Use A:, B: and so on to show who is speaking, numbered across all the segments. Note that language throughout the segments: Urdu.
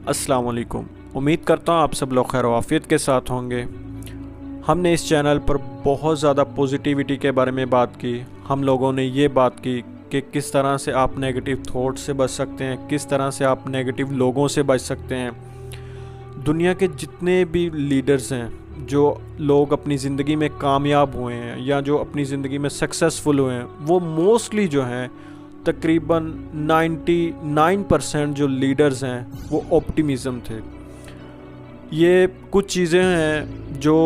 A: السلام علیکم۔ امید کرتا ہوں آپ سب لوگ خیر و عافیت کے ساتھ ہوں گے۔ ہم نے اس چینل پر بہت زیادہ پوزیٹیوٹی کے بارے میں بات کی۔ ہم لوگوں نے یہ بات کی کہ کس طرح سے آپ نیگیٹو تھاٹ سے بچ سکتے ہیں، کس طرح سے آپ نیگیٹو لوگوں سے بچ سکتے ہیں۔ دنیا کے جتنے بھی لیڈرز ہیں، جو لوگ اپنی زندگی میں کامیاب ہوئے ہیں یا جو اپنی زندگی میں سکسیزفل ہوئے ہیں، وہ موسٹلی جو ہیں تقریباً 99% جو لیڈرز ہیں وہ آپٹیمزم تھے۔ یہ کچھ چیزیں ہیں جو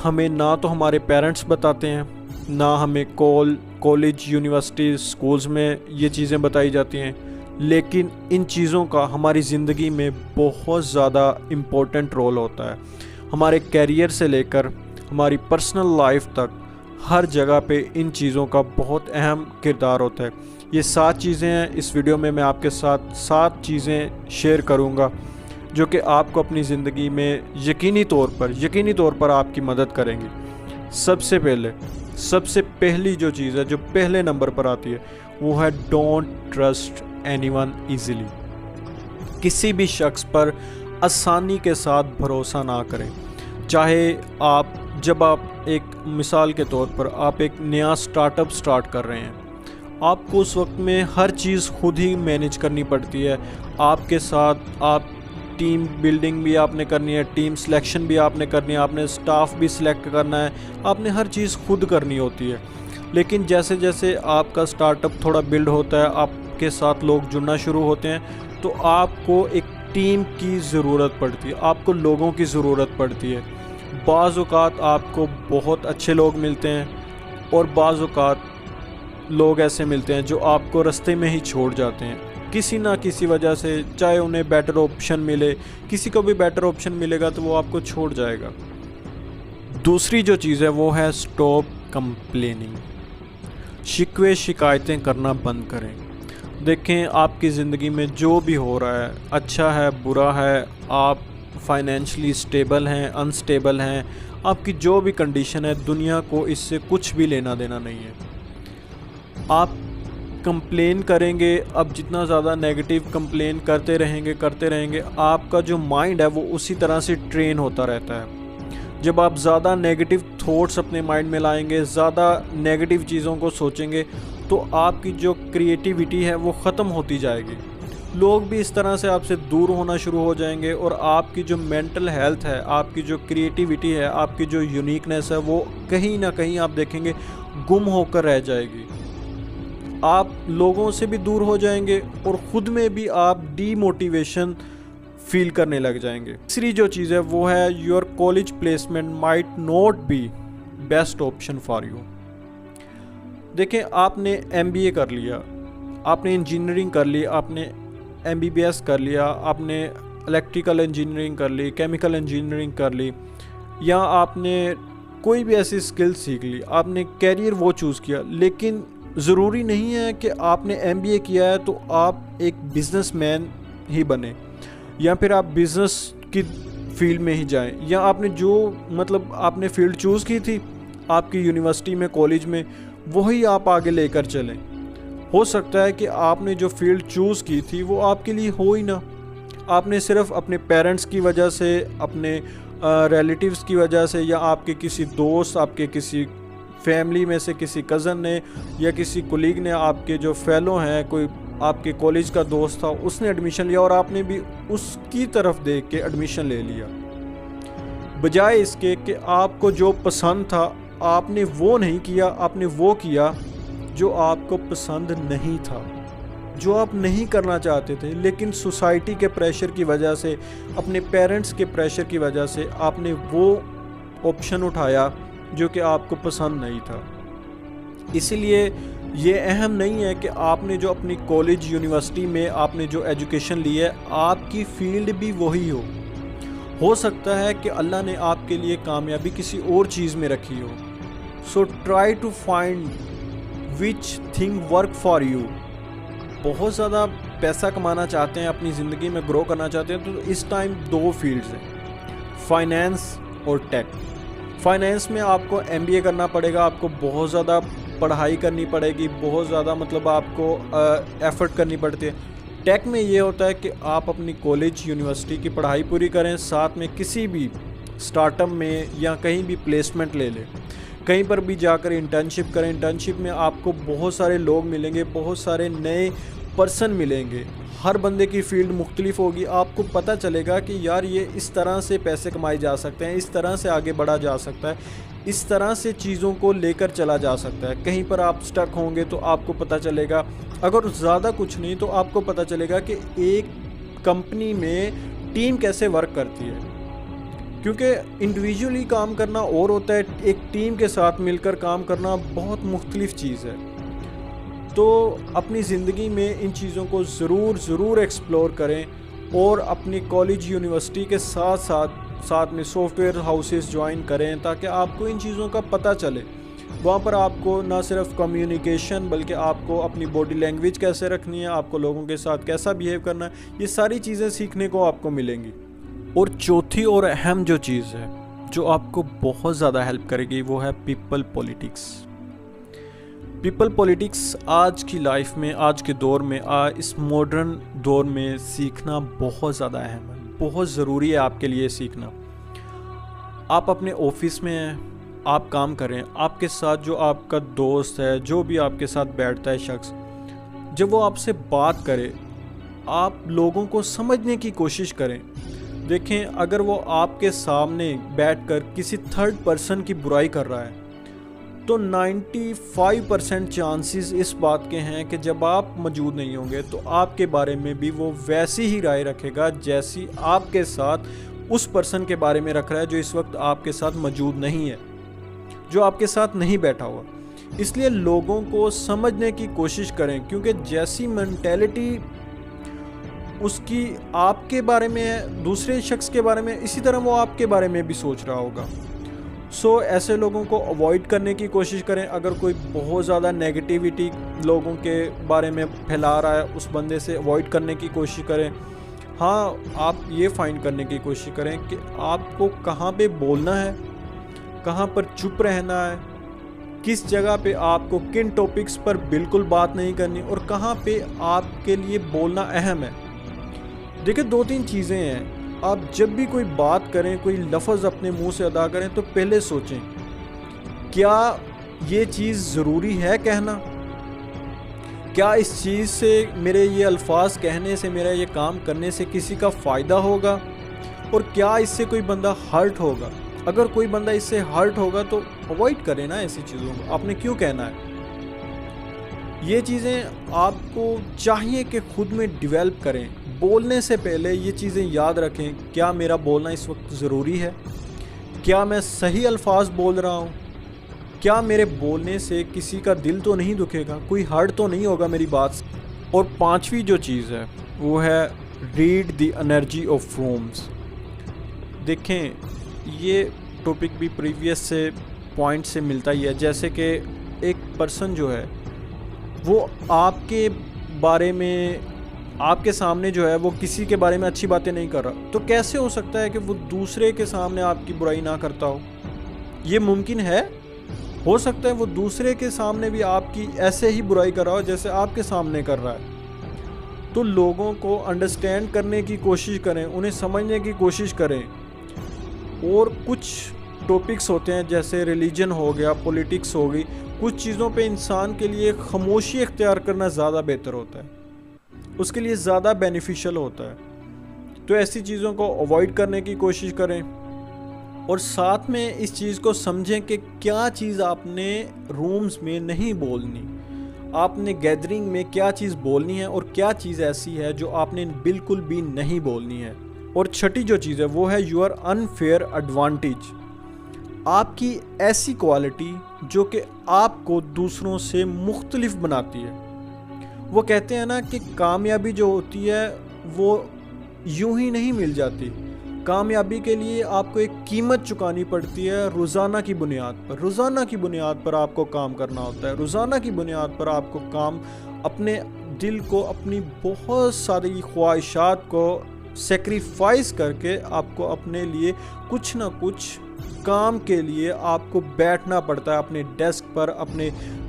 A: ہمیں نہ تو ہمارے پیرنٹس بتاتے ہیں، نہ ہمیں کالج یونیورسٹی اسکولز میں یہ چیزیں بتائی جاتی ہیں، لیکن ان چیزوں کا ہماری زندگی میں بہت زیادہ امپورٹنٹ رول ہوتا ہے۔ ہمارے کیریئر سے لے کر ہماری پرسنل لائف تک ہر جگہ پہ ان چیزوں کا بہت اہم کردار ہوتا ہے۔ یہ 7 چیزیں ہیں۔ اس ویڈیو میں آپ کے ساتھ 7 چیزیں شیئر کروں گا جو کہ آپ کو اپنی زندگی میں یقینی طور پر آپ کی مدد کریں گی۔ سب سے پہلی جو چیز ہے، جو پہلے نمبر پر آتی ہے، وہ ہے don't trust any one easily. کسی بھی شخص پر آسانی کے ساتھ بھروسہ نہ کریں۔ چاہے جب آپ ایک مثال کے طور پر آپ ایک نیا سٹارٹ اپ سٹارٹ کر رہے ہیں، آپ کو اس وقت میں ہر چیز خود ہی مینیج کرنی پڑتی ہے۔ آپ کے ساتھ ٹیم بلڈنگ بھی آپ نے کرنی ہے، ٹیم سلیکشن بھی آپ نے کرنی ہے، آپ نے سٹاف بھی سلیکٹ کرنا ہے، آپ نے ہر چیز خود کرنی ہوتی ہے۔ لیکن جیسے جیسے آپ کا سٹارٹ اپ تھوڑا بلڈ ہوتا ہے، آپ کے ساتھ لوگ جڑنا شروع ہوتے ہیں، تو آپ کو ایک ٹیم کی ضرورت پڑتی ہے، آپ کو لوگوں کی ضرورت پڑتی ہے۔ بعض اوقات آپ کو بہت اچھے لوگ ملتے ہیں اور بعض اوقات لوگ ایسے ملتے ہیں جو آپ کو رستے میں ہی چھوڑ جاتے ہیں کسی نہ کسی وجہ سے، چاہے انہیں بیٹر آپشن ملے، کسی کو بھی بیٹر آپشن ملے گا تو وہ آپ کو چھوڑ جائے گا۔ دوسری جو چیز ہے وہ ہے سٹاپ کمپلیننگ۔ شکوے شکایتیں کرنا بند کریں۔ دیکھیں، آپ کی زندگی میں جو بھی ہو رہا ہے، اچھا ہے برا ہے، آپ فائنینشلی سٹیبل ہیں انسٹیبل ہیں، آپ کی جو بھی کنڈیشن ہے، دنیا کو اس سے کچھ بھی لینا دینا نہیں ہے۔ آپ کمپلین کریں گے، اب جتنا زیادہ نیگیٹو کمپلین کرتے رہیں گے، آپ کا جو مائنڈ ہے وہ اسی طرح سے ٹرین ہوتا رہتا ہے۔ جب آپ زیادہ نیگیٹو تھاٹس اپنے مائنڈ میں لائیں گے، زیادہ نیگیٹو چیزوں کو سوچیں گے، تو آپ کی جو کریٹیوٹی ہے وہ ختم ہوتی جائے گی۔ لوگ بھی اس طرح سے آپ سے دور ہونا شروع ہو جائیں گے، اور آپ کی جو مینٹل ہیلتھ ہے، آپ کی جو کریٹیوٹی ہے، آپ کی جو یونیکنیس ہے، وہ کہیں نہ کہیں آپ دیکھیں گے گم ہو کر رہ جائے گی۔ آپ لوگوں سے بھی دور ہو جائیں گے اور خود میں بھی آپ ڈی موٹیویشن فیل کرنے لگ جائیں گے۔ تیسری جو چیز ہے وہ ہے your college placement might not be best option for you. دیکھیں، آپ نے MBA کر لیا، آپ نے انجینئرنگ کر لی، آپ نے MBBS کر لیا، آپ نے الیکٹریکل انجینئرنگ کر لی، کیمیکل انجینئرنگ کر لی، یا آپ نے کوئی بھی ایسی اسکل سیکھ لی، آپ نے کیریئر وہ چوز کیا، لیکن ضروری نہیں ہے کہ آپ نے MBA کیا ہے تو آپ ایک بزنس مین ہی بنے، یا پھر آپ بزنس کی فیلڈ میں ہی جائیں، یا آپ نے آپ نے فیلڈ چوز کی تھی آپ کی یونیورسٹی میں، کالج میں، وہی آپ آگے لے کر چلیں۔ ہو سکتا ہے کہ آپ نے جو فیلڈ چوز کی تھی وہ آپ کے لیے ہو ہی نہ، آپ نے صرف اپنے پیرنٹس کی وجہ سے، اپنے ریلیٹیوز کی وجہ سے، یا آپ کے کسی دوست، آپ کے کسی فیملی میں سے کسی کزن نے یا کسی کولیگ نے، آپ کے جو فیلو ہیں، کوئی آپ کے کالج کا دوست تھا، اس نے ایڈمیشن لیا اور آپ نے بھی اس کی طرف دیکھ کے ایڈمیشن لے لیا، بجائے اس کے کہ آپ کو جو پسند تھا آپ نے وہ نہیں کیا، آپ نے وہ کیا جو آپ کو پسند نہیں تھا، جو آپ نہیں کرنا چاہتے تھے، لیکن سوسائٹی کے پریشر کی وجہ سے، اپنے پیرنٹس کے پریشر کی وجہ سے آپ نے وہ آپشن اٹھایا جو کہ آپ کو پسند نہیں تھا۔ اسی لیے یہ اہم نہیں ہے کہ آپ نے جو اپنی کالج یونیورسٹی میں آپ نے جو ایجوکیشن لی ہے، آپ کی فیلڈ بھی وہی ہو سکتا ہے کہ اللہ نے آپ کے لیے کامیابی کسی اور چیز میں رکھی ہو۔ So try to find which thing work for you. بہت زیادہ پیسہ کمانا چاہتے ہیں، اپنی زندگی میں گرو کرنا چاہتے ہیں، تو اس ٹائم 2 فیلڈز ہیں، فائنینس اور ٹیک۔ فائنینس میں آپ کو MBA کرنا پڑے گا، آپ کو بہت زیادہ پڑھائی کرنی پڑے گی، بہت زیادہ آپ کو ایفرٹ کرنی پڑتی ہے۔ ٹیک میں یہ ہوتا ہے کہ آپ اپنی کالج یونیورسٹی کی پڑھائی پوری کریں، ساتھ میں کسی بھی سٹارٹ اپ میں یا کہیں بھی پلیسمنٹ لے لیں، کہیں پر بھی جا کر انٹرنشپ کریں۔ انٹرنشپ میں آپ کو بہت سارے لوگ ملیں گے، بہت سارے نئے پرسن ملیں گے، ہر بندے کی فیلڈ مختلف ہوگی، آپ کو پتہ چلے گا کہ یار یہ اس طرح سے پیسے کمائے جا سکتے ہیں، اس طرح سے آگے بڑھا جا سکتا ہے، اس طرح سے چیزوں کو لے کر چلا جا سکتا ہے۔ کہیں پر آپ سٹک ہوں گے تو آپ کو پتہ چلے گا، اگر زیادہ کچھ نہیں تو آپ کو پتہ چلے گا کہ ایک کمپنی میں ٹیم کیسے ورک کرتی ہے، کیونکہ انڈیویجولی کام کرنا اور ہوتا ہے، ایک ٹیم کے ساتھ مل کر کام کرنا بہت مختلف چیز ہے۔ تو اپنی زندگی میں ان چیزوں کو ضرور ایکسپلور کریں، اور اپنی کالج یونیورسٹی کے ساتھ میں سافٹ ویئر ہاؤسز جوائن کریں تاکہ آپ کو ان چیزوں کا پتہ چلے۔ وہاں پر آپ کو نہ صرف کمیونیکیشن بلکہ آپ کو اپنی باڈی لینگویج کیسے رکھنی ہے، آپ کو لوگوں کے ساتھ کیسا بیہیو کرنا ہے، یہ ساری چیزیں سیکھنے کو آپ کو ملیں گی۔ اور چوتھی اور اہم جو چیز ہے جو آپ کو بہت زیادہ ہیلپ کرے گی وہ ہے پیپل پولیٹکس۔ پیپل پولیٹکس آج کی لائف میں، آج کے دور میں، اس ماڈرن دور میں سیکھنا بہت زیادہ اہم ہے، بہت ضروری ہے آپ کے لیے سیکھنا۔ آپ اپنے آفس میں ہیں، آپ کام کریں، آپ کے ساتھ جو آپ کا دوست ہے، جو بھی آپ کے ساتھ بیٹھتا ہے شخص، جب وہ آپ سے بات کرے آپ لوگوں کو سمجھنے کی کوشش کریں۔ دیکھیں، اگر وہ آپ کے سامنے بیٹھ کر کسی تھرڈ پرسن کی برائی کر رہا ہے تو 95% چانسز اس بات کے ہیں کہ جب آپ موجود نہیں ہوں گے تو آپ کے بارے میں بھی وہ ویسی ہی رائے رکھے گا جیسی آپ کے ساتھ اس پرسن کے بارے میں رکھ رہا ہے جو اس وقت آپ کے ساتھ موجود نہیں ہے، جو آپ کے ساتھ نہیں بیٹھا ہوا۔ اس لیے لوگوں کو سمجھنے کی کوشش کریں، کیونکہ جیسی مینٹیلٹی اس کی آپ کے بارے میں ہے، دوسرے شخص کے بارے میں اسی طرح وہ آپ کے بارے میں بھی سوچ رہا ہوگا۔ ایسے لوگوں کو اوائڈ کرنے کی کوشش کریں۔ اگر کوئی بہت زیادہ نیگیٹیوٹی لوگوں کے بارے میں پھیلا رہا ہے، اس بندے سے اوائڈ کرنے کی کوشش کریں۔ ہاں، آپ یہ فائنڈ کرنے کی کوشش کریں کہ آپ کو کہاں پہ بولنا ہے، کہاں پر چپ رہنا ہے، کس جگہ پہ آپ کو کن ٹاپکس پر بالکل بات نہیں کرنی، اور کہاں پہ آپ کے لیے بولنا اہم ہے۔ دیکھیں، 2-3 چیزیں ہیں۔ آپ جب بھی کوئی بات کریں، کوئی لفظ اپنے منہ سے ادا کریں تو پہلے سوچیں کیا یہ چیز ضروری ہے کہنا، کیا اس چیز سے میرے یہ الفاظ کہنے سے، میرا یہ کام کرنے سے کسی کا فائدہ ہوگا، اور کیا اس سے کوئی بندہ ہرٹ ہوگا۔ اگر کوئی بندہ اس سے ہرٹ ہوگا تو اوائڈ کریں نا ایسی چیزوں کو، آپ نے کیوں کہنا ہے۔ یہ چیزیں آپ کو چاہیے کہ خود میں ڈیولپ کریں۔ بولنے سے پہلے یہ چیزیں یاد رکھیں، کیا میرا بولنا اس وقت ضروری ہے، کیا میں صحیح الفاظ بول رہا ہوں، کیا میرے بولنے سے کسی کا دل تو نہیں دکھے گا، کوئی ہرٹ تو نہیں ہوگا میری بات سے۔ اور 5ویں جو چیز ہے وہ ہے read the energy of rooms. دیکھیں، یہ ٹاپک بھی پریویس سے پوائنٹ سے ملتا ہی ہے، جیسے کہ ایک پرسن جو ہے وہ آپ کے بارے میں، آپ کے سامنے جو ہے وہ کسی کے بارے میں اچھی باتیں نہیں کر رہا، تو کیسے ہو سکتا ہے کہ وہ دوسرے کے سامنے آپ کی برائی نہ کرتا ہو؟ یہ ممکن ہے؟ ہو سکتا ہے وہ دوسرے کے سامنے بھی آپ کی ایسے ہی برائی کر رہا ہو جیسے آپ کے سامنے کر رہا ہے۔ تو لوگوں کو انڈرسٹینڈ کرنے کی کوشش کریں، انہیں سمجھنے کی کوشش کریں۔ اور کچھ ٹاپکس ہوتے ہیں جیسے ریلیجن ہو گیا، پولیٹکس ہو گئی، کچھ چیزوں پہ انسان کے لیے خاموشی اختیار کرنا زیادہ بہتر ہوتا ہے، اس کے لیے زیادہ بینیفیشل ہوتا ہے۔ تو ایسی چیزوں کو اوائڈ کرنے کی کوشش کریں، اور ساتھ میں اس چیز کو سمجھیں کہ کیا چیز آپ نے رومز میں نہیں بولنی، آپ نے گیدرنگ میں کیا چیز بولنی ہے، اور کیا چیز ایسی ہے جو آپ نے بالکل بھی نہیں بولنی ہے۔ اور 6ٹھی جو چیز ہے وہ ہے یور انفیئر ایڈوانٹیج، آپ کی ایسی کوالٹی جو کہ آپ کو دوسروں سے مختلف بناتی ہے۔ وہ کہتے ہیں نا کہ کامیابی جو ہوتی ہے وہ یوں ہی نہیں مل جاتی، کامیابی کے لیے آپ کو ایک قیمت چکانی پڑتی ہے، روزانہ کی بنیاد پر آپ کو کام کرنا ہوتا ہے، روزانہ کی بنیاد پر آپ کو کام، اپنے دل کو، اپنی بہت ساری خواہشات کو سیکریفائز کر کے آپ کو اپنے لیے کچھ نہ کچھ کام کے لیے آپ کو بیٹھنا پڑتا ہے، اپنے ڈیسک پر، اپنے